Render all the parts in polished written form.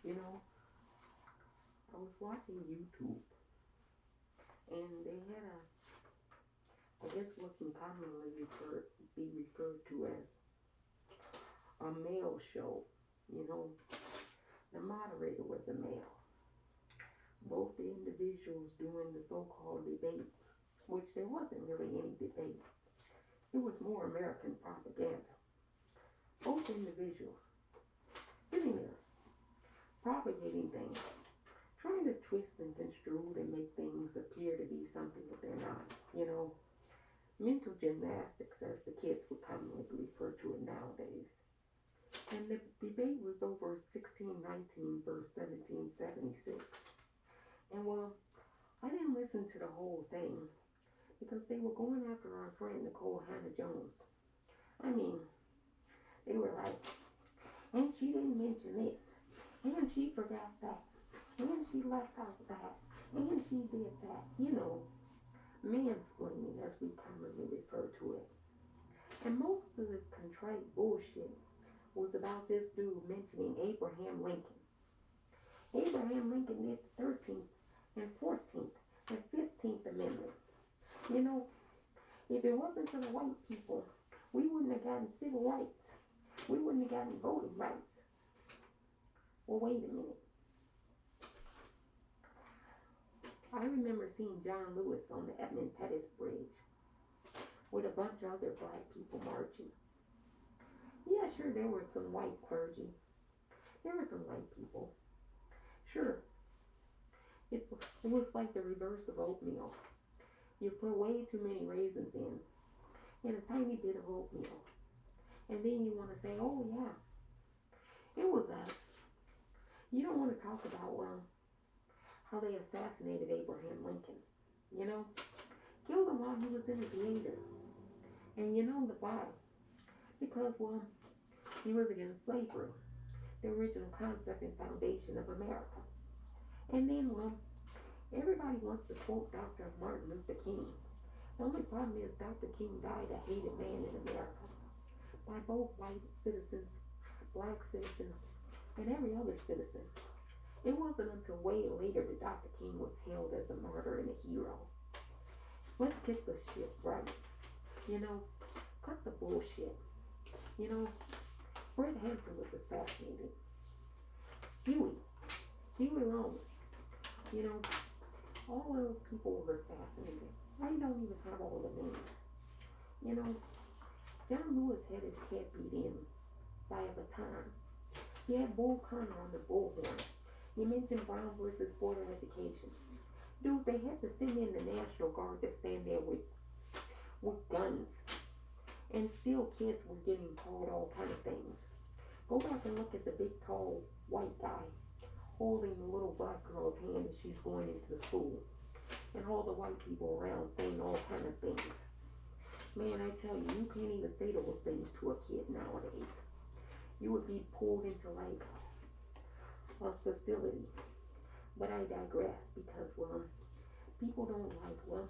You know, I was watching YouTube and they had I guess what can commonly be referred to as a male show. You know, the moderator was a male. Both the individuals doing the so-called debate, which there wasn't really any debate. It was more American propaganda. Both individuals sitting there propagating things, trying to twist and construe and make things appear to be something that they're not. You know, mental gymnastics, as the kids would commonly refer to it nowadays. And the debate was over 1619 verse 1776. And well, I didn't listen to the whole thing because they were going after our friend Nicole Hannah Jones. I mean, they were like, and she didn't mention this, and she forgot that, and she left out that, and she did that. You know, mansplaining as we commonly refer to it. And most of the contrite bullshit was about this dude mentioning Abraham Lincoln. Abraham Lincoln did the 13th and 14th and 15th Amendment. You know, if it wasn't for the white people, we wouldn't have gotten civil rights. We wouldn't have gotten voting rights. Well, wait a minute. I remember seeing John Lewis on the Edmund Pettus Bridge with a bunch of other black people marching. Yeah, sure, there were some white clergy. There were some white people. Sure, it was like the reverse of oatmeal. You put way too many raisins in and a tiny bit of oatmeal. And then you want to say, oh yeah, it was us. You don't want to talk about, well, how they assassinated Abraham Lincoln. You know, killed him while he was in the theater. And you know why? Because, well, he was against slavery, the original concept and foundation of America. And then, well, everybody wants to quote Dr. Martin Luther King. The only problem is Dr. King died a hated man in America by both white citizens, black citizens, and every other citizen. It wasn't until way later that Dr. King was hailed as a martyr and a hero. Let's get the shit right. You know, cut the bullshit. You know, Fred Hampton was assassinated. Huey Long, you know, all of those people were assassinated. I don't even have all the names. You know, John Lewis had his head beat in by a baton. He had Bull Connor on the bullhorn. You mentioned Brown versus Board of Education. Dude, they had to send in the National Guard to stand there with guns. And still kids were getting called all kind of things. Go back and look at the big, tall, white guy holding the little black girl's hand as she's going into the school. And all the white people around saying all kind of things. Man, I tell you, you can't even say those things to a kid nowadays. You would be pulled into like a facility. But I digress because, well, people don't like, well,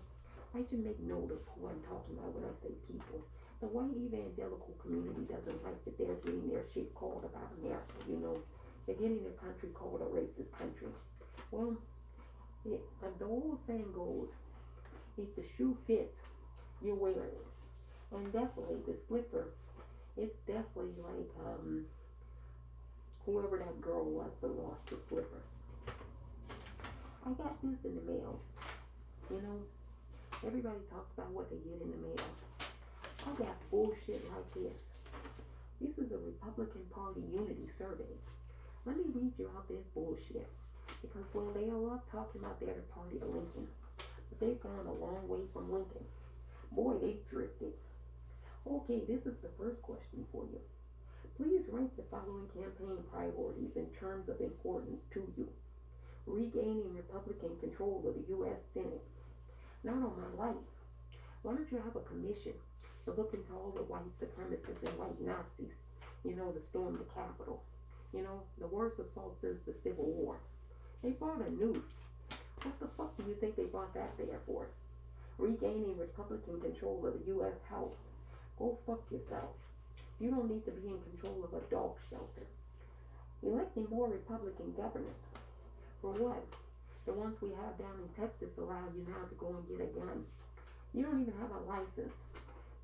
I should make note of who I'm talking about when I say people. The white evangelical community doesn't like that they're getting their shit called about America, you know. They're getting their country called a racist country. Well, the old saying goes, if the shoe fits, you wear it. And definitely the slipper, it's definitely like whoever that girl was that lost the slipper. I got this in the mail. You know, everybody talks about what they get in the mail. I got bullshit like this. This is a Republican Party unity survey. Let me read you out this bullshit. Because, well, they love talking about they're the party of Lincoln. But they've gone a long way from Lincoln. Boy, they've drifted. Okay, this is the first question for you. Please rank the following campaign priorities in terms of importance to you. Regaining Republican control of the U.S. Senate. Not on my life. Why don't you have a commission to look into all the white supremacists and white Nazis, you know, to storm the Capitol? You know, the worst assault since the Civil War. They brought a noose. What the fuck do you think they brought that there for? Regaining Republican control of the U.S. House. Go fuck yourself. You don't need to be in control of a dog shelter. Electing more Republican governors. For what? The ones we have down in Texas allow you now to go and get a gun. You don't even have a license.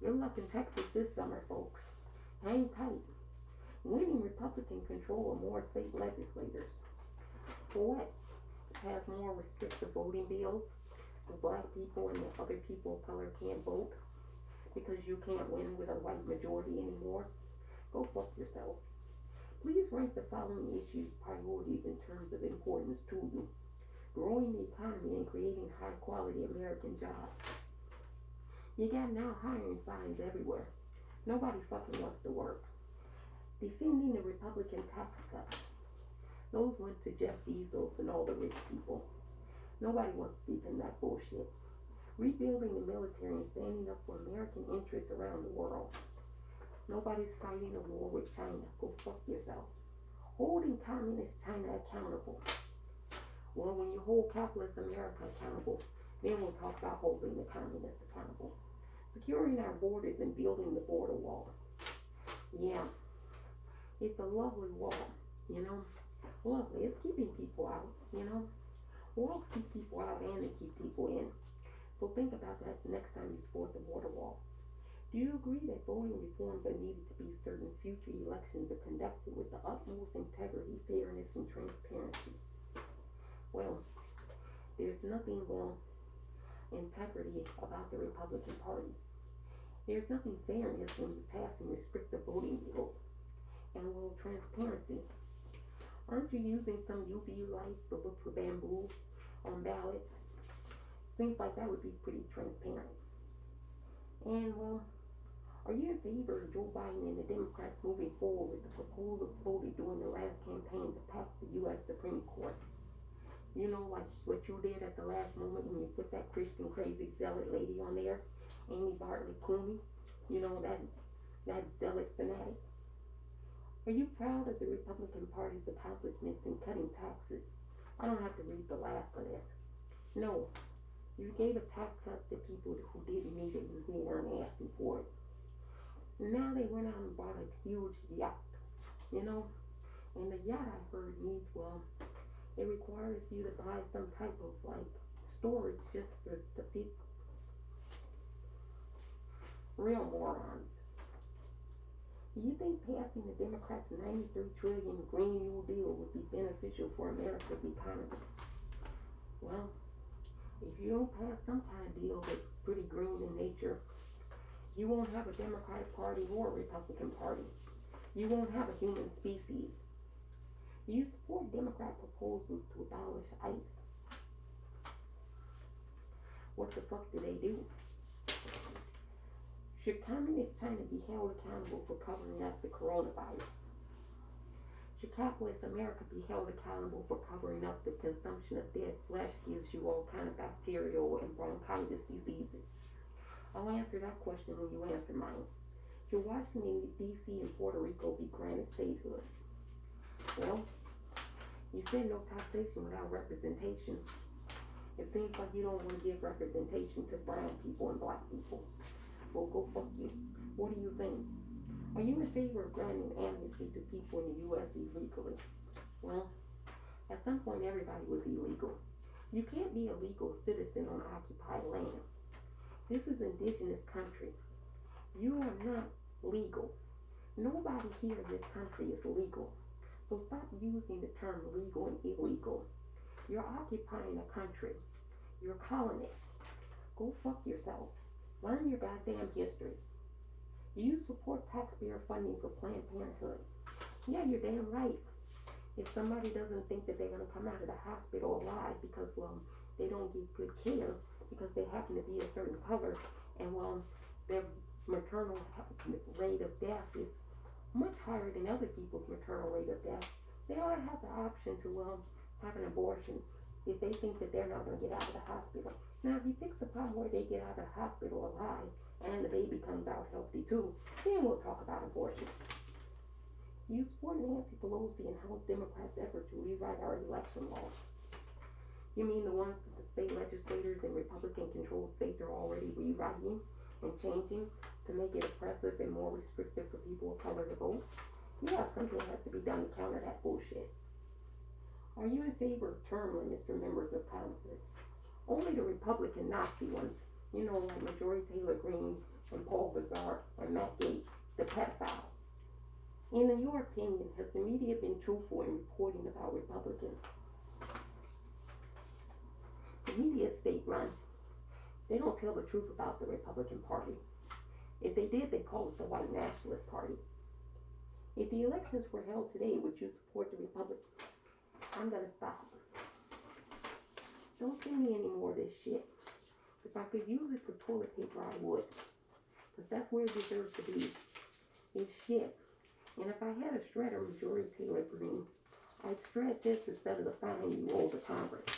Good luck in Texas this summer, folks. Hang tight. Winning Republican control of more state legislators. For what? Have more restrictive voting bills so black people and other people of color can't vote because you can't win with a white majority anymore. Go fuck yourself. Please rank the following issues priorities in terms of importance to you. Growing the economy and creating high quality American jobs. You got now hiring signs everywhere. Nobody fucking wants to work. Defending the Republican tax cuts. Those went to Jeff Bezos and all the rich people. Nobody wants to defend that bullshit. Rebuilding the military and standing up for American interests around the world. Nobody's fighting a war with China. Go fuck yourself. Holding communist China accountable. Well, when you hold capitalist America accountable, then we'll talk about holding the communists accountable. Securing our borders and building the border wall. Yeah, it's a lovely wall, you know. Lovely. It's keeping people out, you know. Walls keep people out and they keep people in. So think about that the next time you support the border wall. Do you agree that voting reforms are needed to be certain future elections are conducted with the utmost integrity, fairness, and transparency? Well, there's nothing integrity about the Republican Party. There's nothing fairness when you pass and restrictive voting bills. And transparency. Aren't you using some UV lights to look for bamboo on ballots? Seems like that would be pretty transparent. And are you in favor of Joe Biden and the Democrats moving forward with the proposal floated during the last campaign to pack the U.S. Supreme Court? You know, like what you did at the last moment when you put that Christian crazy zealot lady on there, Amy Bartlett Cooney. You know, that zealot fanatic. Are you proud of the Republican Party's accomplishments in cutting taxes? I don't have to read the last of this. No, you gave a tax cut to people who didn't need it and who weren't asking for it. Now they went out and bought a huge yacht, you know, and the yacht I heard needs, it requires you to buy some type of storage just for the people. Real morons. Do you think passing the Democrats' $93 trillion Green New Deal would be beneficial for America's economy? Well, if you don't pass some kind of deal that's pretty green in nature, you won't have a Democratic Party or a Republican Party. You won't have a human species. Do you support Democrat proposals to abolish ICE? What the fuck do they do? Should communist China be held accountable for covering up the coronavirus? Should capitalist America be held accountable for covering up the consumption of dead flesh gives you all kind of bacterial and bronchitis diseases? I'll answer that question when you answer mine. Should Washington, D.C. and Puerto Rico be granted statehood? Well, you said no taxation without representation. It seems like you don't want to give representation to brown people and black people. So go fuck you. What do you think? Are you in favor of granting amnesty to people in the U.S. illegally? Well, at some point everybody was illegal. You can't be a legal citizen on occupied land. This is indigenous country. You are not legal. Nobody here in this country is legal. So stop using the term legal and illegal. You're occupying a country. You're colonists. Go fuck yourself. Learn your goddamn history. Do you support taxpayer funding for Planned Parenthood? Yeah, you're damn right. If somebody doesn't think that they're going to come out of the hospital alive because, they don't get good care because they happen to be a certain color and, their maternal rate of death is much higher than other people's maternal rate of death, they ought to have the option to, have an abortion if they think that they're not going to get out of the hospital. Now, if you fix the problem where they get out of the hospital alive and the baby comes out healthy too, then we'll talk about abortion. You support Nancy Pelosi and House Democrats' effort to rewrite our election laws. You mean the ones that the state legislators in Republican-controlled states are already rewriting and changing to make it oppressive and more restrictive for people of color to vote? Yeah, something has to be done to counter that bullshit. Are you in favor of term limits for members of Congress? Only the Republican Nazi ones, you know, like Marjorie Taylor Greene and Paul Gosar and Matt Gaetz, the pedophiles. And in your opinion, has the media been truthful in reporting about Republicans? The media is state run. They don't tell the truth about the Republican Party. If they did, they call it the White Nationalist Party. If the elections were held today, would you support the Republican? I'm gonna stop. Don't send me any more of this shit. If I could use it for toilet paper, I would. Because that's where it deserves to be. It's shit. And if I had a shredder, Marjorie Taylor Greene, I'd shred this instead of the fine you owe the Congress.